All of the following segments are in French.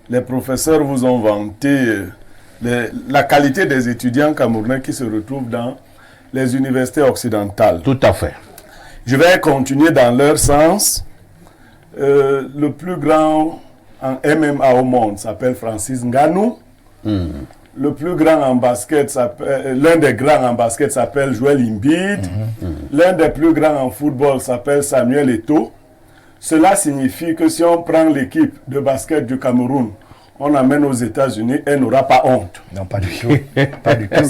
les professeurs vous ont vanté la qualité des étudiants camerounais qui se retrouvent dans les universités occidentales. Tout à fait. Je vais continuer dans leur sens. Le plus grand en MMA au monde s'appelle Francis Ngannou. Le plus grand en basket, l'un des grands en basket s'appelle Joel Embiid. L'un des plus grands en football s'appelle Samuel Eto'o. Cela signifie que si on prend l'équipe de basket du Cameroun, on l'amène aux États-Unis, elle n'aura pas honte. Non, pas du tout. Pas du tout.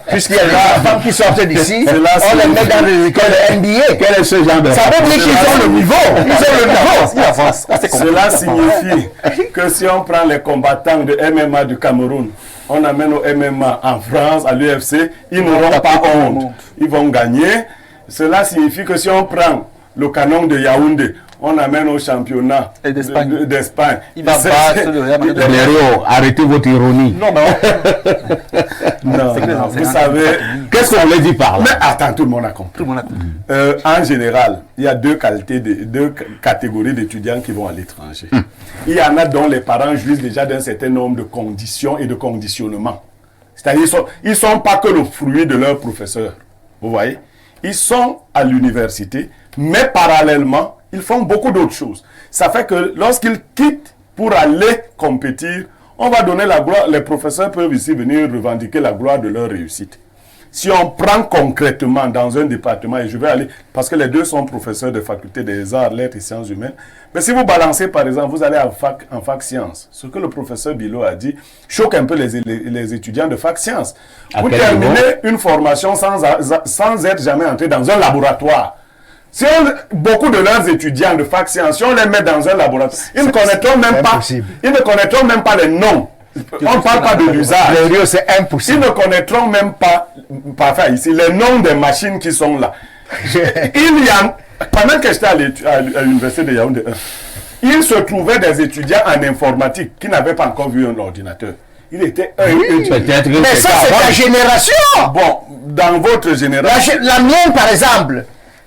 Puisqu'il y a des femmes qui sortent d'ici, on les met dans les écoles NBA. Quel est ce genre de... Ça veut dire qu'ils ont le niveau. Ils ont le niveau. Cela signifie que si on prend les combattants de MMA du Cameroun, on amène au MMA en France, à l'UFC, ils n'auront pas honte. Ils vont gagner. Cela signifie que si on prend le canon de Yaoundé, on amène au championnat d'Espagne. Il va battre le Real Madrid. Arrêtez votre ironie. Non, non, vous savez... Qu'est-ce qu'on voulait dire par là? Mais attends, tout le monde a compris. Tout le monde a compris. En général, il y a deux catégories d'étudiants qui vont à l'étranger. Il y en a dont les parents jouissent déjà d'un certain nombre de conditions et de conditionnements. C'est-à-dire qu'ils ne sont pas que le fruit de leurs professeurs. Vous voyez? Ils sont à l'université, mais parallèlement, ils font beaucoup d'autres choses. Ça fait que lorsqu'ils quittent pour aller compétir, on va donner la gloire. Les professeurs peuvent ici venir revendiquer la gloire de leur réussite. Si on prend concrètement dans un département, et je vais aller, parce que les deux sont professeurs de faculté des arts, lettres et sciences humaines, mais si vous balancez par exemple, vous allez en fac sciences, ce que le professeur Bilo a dit choque un peu les étudiants de fac sciences. Vous terminez une formation sans être jamais entré dans un laboratoire. Si beaucoup de leurs étudiants de fac sciences, si on les met dans un laboratoire, ils ne connaîtront même pas les noms. On ne parle pas de l'usage. C'est impossible. Ils ne connaîtront même pas, parfois ici, les noms des machines qui sont là. Pendant que j'étais à l'université de Yaoundé, il se trouvait des étudiants en informatique qui n'avaient pas encore vu un ordinateur. Il était mais ça, c'est ta génération. Bon, dans votre génération. La mienne, par exemple.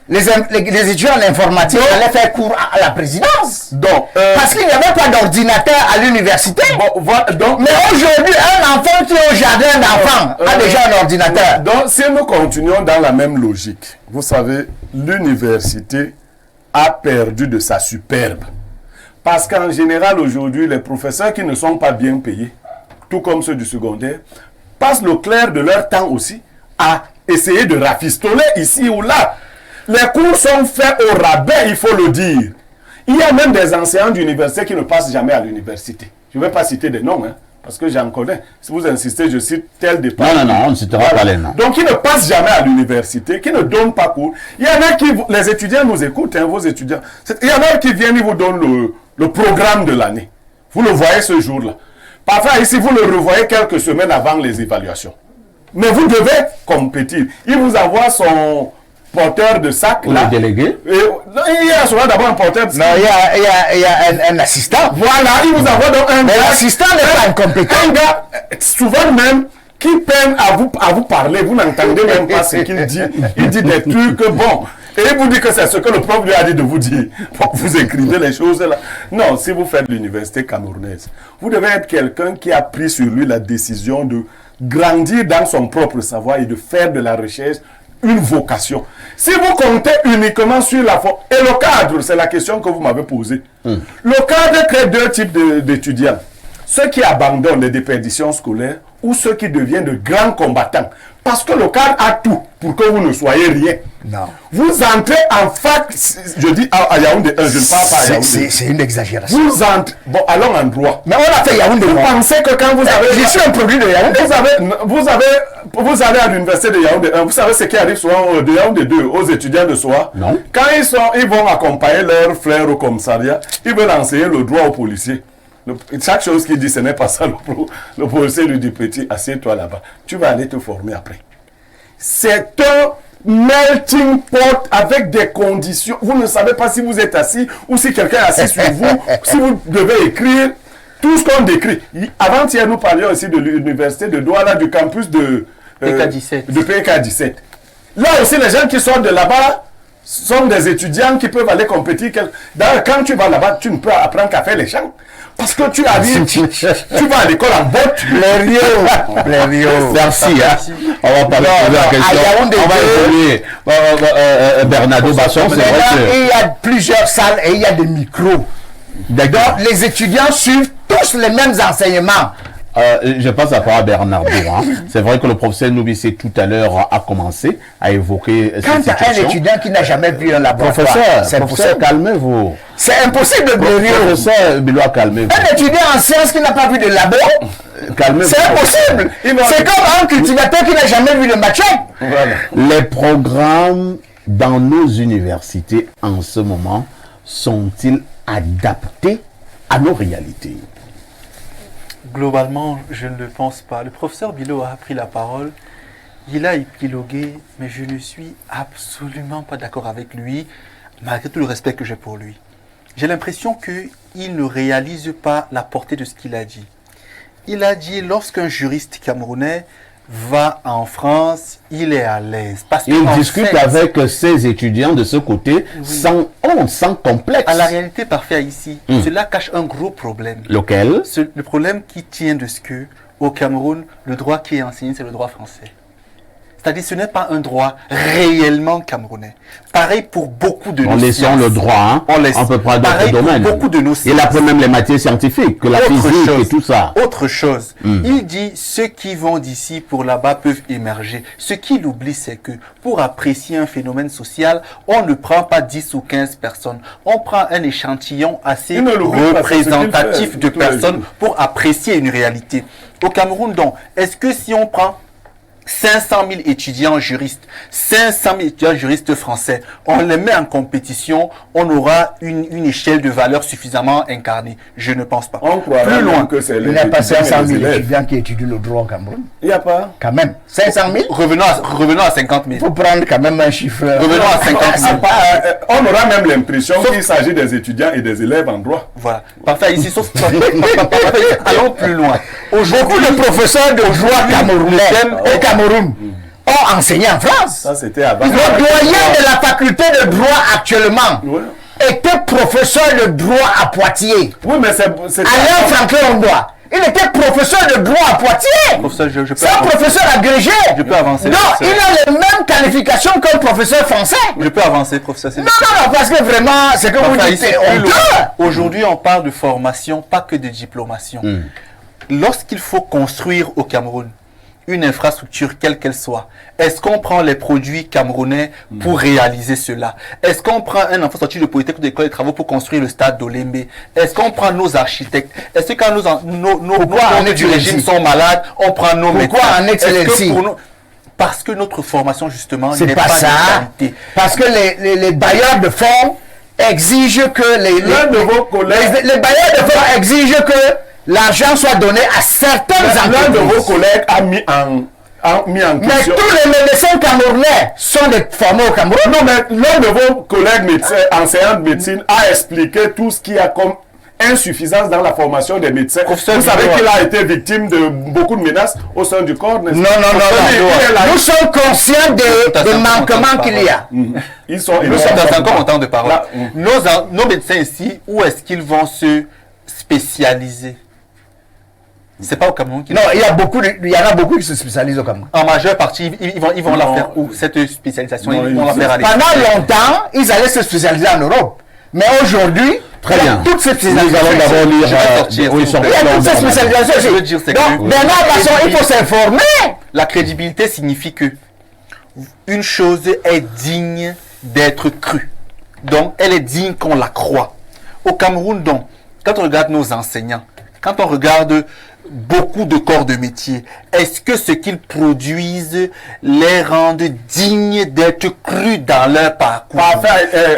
Les étudiants en informatique allaient faire cours à la présidence. Parce qu'il n'y avait pas d'ordinateur à l'université. Mais aujourd'hui, un enfant qui est au jardin d'enfants a déjà un ordinateur. Donc, si nous continuons dans la même logique, vous savez, l'université a perdu de sa superbe. Parce qu'en général, aujourd'hui, les professeurs qui ne sont pas bien payés, tout comme ceux du secondaire, passent le clair de leur temps aussi à essayer de rafistoler ici ou là. Les cours sont faits au rabais, il faut le dire. Il y a même des enseignants d'université qui ne passent jamais à l'université. Je ne vais pas citer des noms, parce que j'en connais. Si vous insistez, je cite tel département. Non, on ne citera pas les noms. Donc, ils ne passent jamais à l'université, qui ne donnent pas cours. Il y en a qui, les étudiants nous écoutent, vos étudiants. Il y en a qui viennent, ils vous donnent le programme de l'année. Vous le voyez ce jour-là. Parfois, ici, vous le revoyez quelques semaines avant les évaluations. Mais vous devez compétir. Il vous envoie son porteur de sac là. Le délégué. Il y a souvent d'abord un porteur de sac. Non, il y a un assistant. Voilà, il vous envoie donc un gars. Mais l'assistant n'est pas incompétent. Un gars, souvent même, qui peine à vous parler. Vous n'entendez même pas ce qu'il dit. Il dit des trucs bon. Et il vous dit que c'est ce que le prof lui a dit de vous dire. Vous écrivez les choses là. Non, si vous faites l'université camerounaise, vous devez être quelqu'un qui a pris sur lui la décision de grandir dans son propre savoir et de faire de la recherche une vocation. Si vous comptez uniquement sur la forme, et le cadre, c'est la question que vous m'avez posée. Le cadre crée deux types d'étudiants. Ceux qui abandonnent les déperditions scolaires ou ceux qui deviennent de grands combattants. Parce que le cadre a tout pour que vous ne soyez rien. Non. Vous entrez en fac, je dis à Yaoundé 1, je ne parle pas à Yaoundé. C'est une exagération. Vous entrez, bon, allons en droit. Mais on a fait Yaoundé. Vous pensez que quand vous avez... Je suis un produit de Yaoundé. Vous allez à l'université de Yaoundé 1, vous savez ce qui arrive souvent de Yaoundé 2 aux étudiants de SOA? Non. Quand ils vont accompagner leurs frères au commissariat, ils veulent enseigner le droit aux policiers. Chaque chose qu'il dit, ce n'est pas ça. Le policier lui dit, petit, assieds-toi là-bas. Tu vas aller te former après. C'est un melting pot avec des conditions. Vous ne savez pas si vous êtes assis ou si quelqu'un est assis sur vous, si vous devez écrire tout ce qu'on décrit. Avant-hier, nous parlions aussi de l'université de Douala, du campus de PK17. Là aussi, les gens qui sortent de là-bas sont des étudiants qui peuvent aller compétir. D'ailleurs, quand tu vas là-bas, tu ne peux apprendre qu'à faire les champs. Parce que tu arrives, tu vas à l'école en botte. Blériot. Merci. Hein. On va pas poser la question. On va évoluer. Bernardo Basson, c'est vrai que... Il y a plusieurs salles et il y a des micros. Donc, les étudiants suivent tous les mêmes enseignements. Je pense à quoi Bernardo. Hein. C'est vrai que le professeur Noubissé tout à l'heure a commencé à évoquer quand tu as un étudiant qui n'a jamais vu un laboratoire, c'est impossible. Calmez-vous. C'est impossible de brûler. Professeur Bilois, calmez-vous. Un étudiant en sciences qui n'a pas vu de labo, calmez-vous. C'est impossible. C'est comme un cultivateur qui n'a jamais vu de machette. Voilà. Les programmes dans nos universités en ce moment sont-ils adaptés à nos réalités? Globalement, je ne le pense pas. Le professeur Bilo a pris la parole, il a épilogué, mais je ne suis absolument pas d'accord avec lui, malgré tout le respect que j'ai pour lui. J'ai l'impression qu'il ne réalise pas la portée de ce qu'il a dit. Il a dit, lorsqu'un juriste camerounais va en France, il est à l'aise. Il discute avec ses étudiants de ce côté, sans honte, sans complexe. À la réalité, parfait ici, cela cache un gros problème. Lequel? Le problème qui tient de ce que, au Cameroun, le droit qui est enseigné, c'est le droit français. C'est-à-dire ce n'est pas un droit réellement camerounais. Pareil pour beaucoup de nos sciences. On laisse le droit, hein, on peut prendre d'autres domaines. Beaucoup de nos sciences. Il apprend même les matières scientifiques, que la physique et tout ça. Autre chose, il dit ceux qui vont d'ici pour là-bas peuvent émerger. Ce qu'il oublie, c'est que pour apprécier un phénomène social, on ne prend pas 10 ou 15 personnes. On prend un échantillon assez représentatif de personnes pour apprécier une réalité. Au Cameroun, donc, est-ce que si on prend 500 000 étudiants juristes, 500 000 étudiants juristes français, on les met en compétition, on aura une échelle de valeur suffisamment incarnée? Je ne pense pas. Plus loin que c'est. Il n'y a pas 500 000 étudiants qui étudient le droit au Cameroun. Il n'y a pas. Quand même. 500 000. Revenons à 50 000. Il faut prendre quand même un chiffre. Revenons à 50 000. On aura même l'impression qu'il s'agit des étudiants et des élèves en droit. Voilà. Parfait ici, sauf allons plus loin. Beaucoup de professeurs de droit camerounais au Cameroun ont enseigné en France. Ça, c'était avant. Le doyen de la faculté de droit actuellement était professeur de droit à Poitiers. Oui, mais c'est Alain Franklin-Ondoa. Il était professeur de droit à Poitiers. C'est un professeur agrégé. Je peux avancer. Non, il a les mêmes qualifications qu'un professeur français. Je peux avancer, professeur. Non, parce que vraiment, c'est que vous dites, aujourd'hui, on parle de formation, pas que de diplomation. Lorsqu'il faut construire au Cameroun une infrastructure, quelle qu'elle soit, est-ce qu'on prend les produits camerounais pour réaliser cela? Est-ce qu'on prend un enfant sorti de Polytechnique ou d'école des travaux pour construire le stade d'Olembe? Est-ce qu'on prend nos architectes? Est-ce que quand nos du régime sont malades, on prend nos médecins? Pourquoi en excellency? Parce que notre formation, justement, n'est pas ça. de qualité. Parce que les bailleurs de fonds exigent que les bailleurs de fonds exigent que l'argent soit donné à certaines entreprises. L'un de vos collègues a mis en question. Mais tous les médecins camerounais sont des formés au Cameroun. Non, mais l'un de vos collègues médecins, enseignants de médecine a expliqué tout ce qu'il y a comme insuffisance dans la formation des médecins. Vous savez qu'il a été victime de beaucoup de menaces au sein du corps. Non. Nous sommes conscients des manquements qu'il y a. Nous sommes encore en temps de parole. Nos médecins ici, où est-ce qu'ils vont se spécialiser? C'est pas au Cameroun. Non, il y en a beaucoup qui se spécialisent au Cameroun. En majeure partie, ils vont la faire où? Cette spécialisation, ils vont la faire à l'étranger. Pendant longtemps, ils allaient se spécialiser en Europe. Mais aujourd'hui, très bien. Toutes ces spécialisations. Nous allons d'abord lire. Il y a toutes ces spécialisations aussi. Donc, Bernard Basson, il faut s'informer. La crédibilité signifie que une chose est digne d'être crue. Donc, elle est digne qu'on la croie. Au Cameroun, donc, quand on regarde nos enseignants, quand on regarde beaucoup de corps de métier, est-ce que ce qu'ils produisent les rend dignes d'être crus dans leur parcours?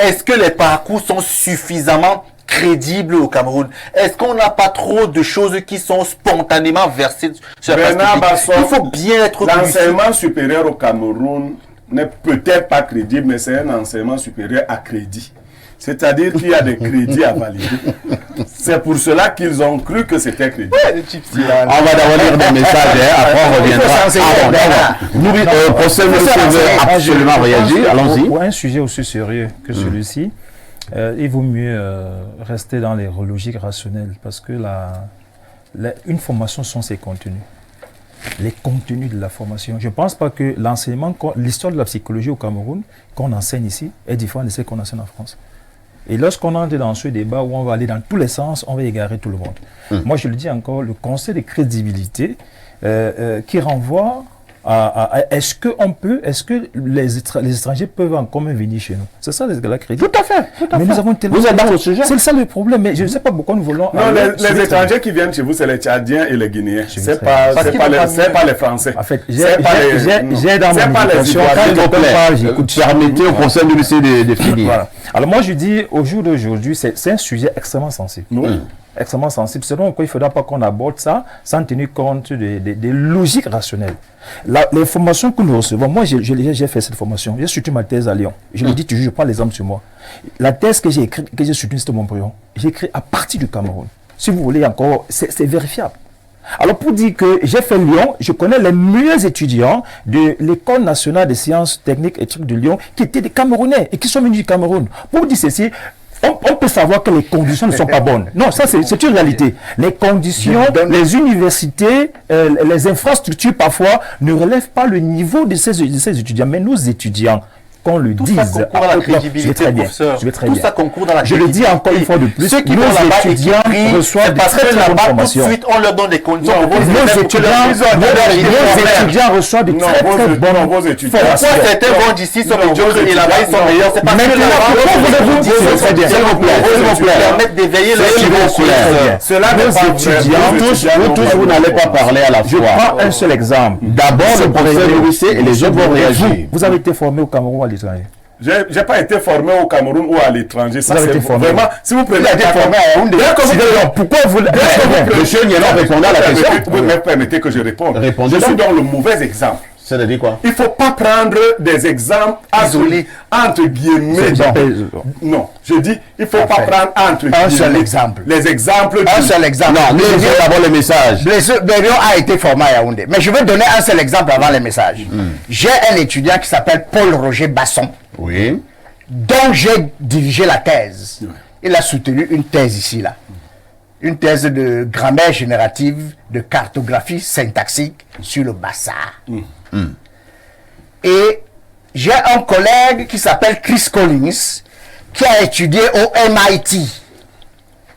Est-ce que les parcours sont suffisamment crédibles au Cameroun? Est-ce qu'on n'a pas trop de choses qui sont spontanément versées sur la place publique? Il faut bien être l'enseignement supérieur au Cameroun n'est peut-être pas crédible, mais c'est un enseignement supérieur à crédit. C'est-à-dire qu'il y a des crédits à valider. C'est pour cela qu'ils ont cru que c'était crédible. On va d'abord lire des messages, après on reviendra. Professeur, vous devez absolument réagir. Allons-y. Pour un sujet aussi sérieux que celui-ci, Il vaut mieux rester dans les logiques rationnelles parce que une formation sont ses contenus. Les contenus de la formation. Je ne pense pas que l'enseignement, l'histoire de la psychologie au Cameroun, qu'on enseigne ici, est différent de celle qu'on enseigne en France. Et lorsqu'on entre dans ce débat où on va aller dans tous les sens, on va égarer tout le monde. Moi, je le dis encore, le conseil de crédibilité qui renvoie est-ce que les étrangers peuvent en commun venir chez nous? C'est ça la crédit. Tout à fait. Mais nous avons tellement... Vous êtes dans le sujet. C'est ça le problème. Mais je ne sais pas pourquoi nous voulons... Non, les étrangers qui viennent chez vous, c'est les Tchadiens et les Guinéens. C'est pas les Français. En fait, j'ai dans mon éducation... Permettez au conseil de lycée de finir. Voilà. Alors moi, je dis, au jour d'aujourd'hui, c'est un sujet extrêmement sensible. Extrêmement sensible. Selon quoi il ne faudra pas qu'on aborde ça sans tenir compte des logiques rationnelles. Les formations que nous recevons, moi j'ai fait cette formation, j'ai soutenu ma thèse à Lyon. Je le dis toujours, je prends l'exemple sur moi. La thèse que j'ai écrite, que j'ai soutenue, c'était Montbrion. J'ai écrit à partir du Cameroun. Si vous voulez encore, c'est vérifiable. Alors pour dire que j'ai fait Lyon, je connais les meilleurs étudiants de l'École nationale des sciences techniques et trucs de Lyon qui étaient des Camerounais et qui sont venus du Cameroun. Pour dire ceci, on peut savoir que les conditions ne sont pas bonnes. Non, ça c'est une réalité. Les conditions, les universités, les infrastructures parfois ne relèvent pas le niveau de ces étudiants. Mais nos étudiants, qu'on le dise, ça concourt à la crédibilité, professeur. Tout ça concourt dans la crédibilité. Je le dis encore une fois de plus, ceux qui nos vont là-bas étudiants reçoivent de très très bonnes formations. Tout de suite, on leur donne des conditions. Nos étudiants reçoivent de très très bonnes formations. Pourquoi certains vont d'ici sur le job et là-bas ils sont meilleurs? C'est parce que là-bas, permettre d'éveiller les niveau. Cela nos étudiants, tous vous n'allez pas parler à la fois. Je prends un seul exemple. D'abord le professeur du lycée et les autres vont réagir. Vous avez été formé au Cameroun ou à l'étranger? Je n'ai pas été formé au Cameroun ou à l'étranger. Ça, c'est vraiment. Si vous prenez. Il a été formé à Yaoundé. Pourquoi vous. Monsieur Nielon répondait à la question. Vous me permettez que je réponde. Répondez. Je suis dans le mauvais exemple. C'est-à-dire quoi? Il ne faut pas prendre des exemples isolés, entre guillemets. Non, je dis, il ne faut pas prendre entre guillemets. Un seul exemple. Les exemples. Un seul exemple. Non, nous avons d'abord le message. Bérion a été formé à Yaoundé. Mais je vais donner un seul exemple avant les messages. J'ai un étudiant qui s'appelle Paul-Roger Basson. Oui. Dont j'ai dirigé la thèse. Il a soutenu une thèse ici, là. Une thèse de grammaire générative, de cartographie syntaxique sur le Bassa. Et j'ai un collègue qui s'appelle Chris Collins, qui a étudié au MIT.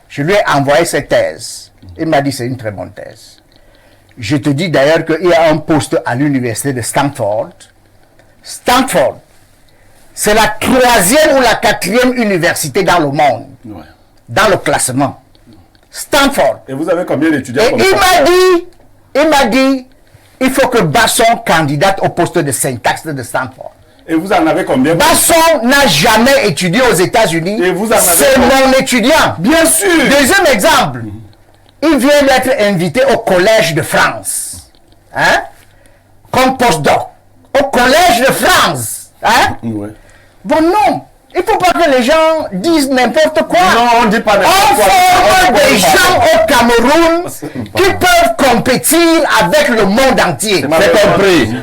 Je lui ai envoyé cette thèse. Il m'a dit c'est une très bonne thèse. Je te dis d'ailleurs qu'il y a un poste à l'université de Stanford. Stanford, c'est la 3e ou la 4e université dans le monde, dans le classement. Stanford. Et vous avez combien d'étudiants? Et il m'a dit, il faut que Basson candidate au poste de syntaxe de Stanford. Et vous en avez combien? Basson n'a jamais étudié aux États-Unis. C'est mon étudiant. Bien sûr. Deuxième exemple, il vient d'être invité au Collège de France. Hein? Comme postdoc. Au Collège de France. Hein? Bon, non. Il ne faut pas que les gens disent n'importe quoi. Non, on ne dit pas n'importe quoi. On forme des gens au Cameroun qui peuvent compétir avec le monde entier. C'est compris.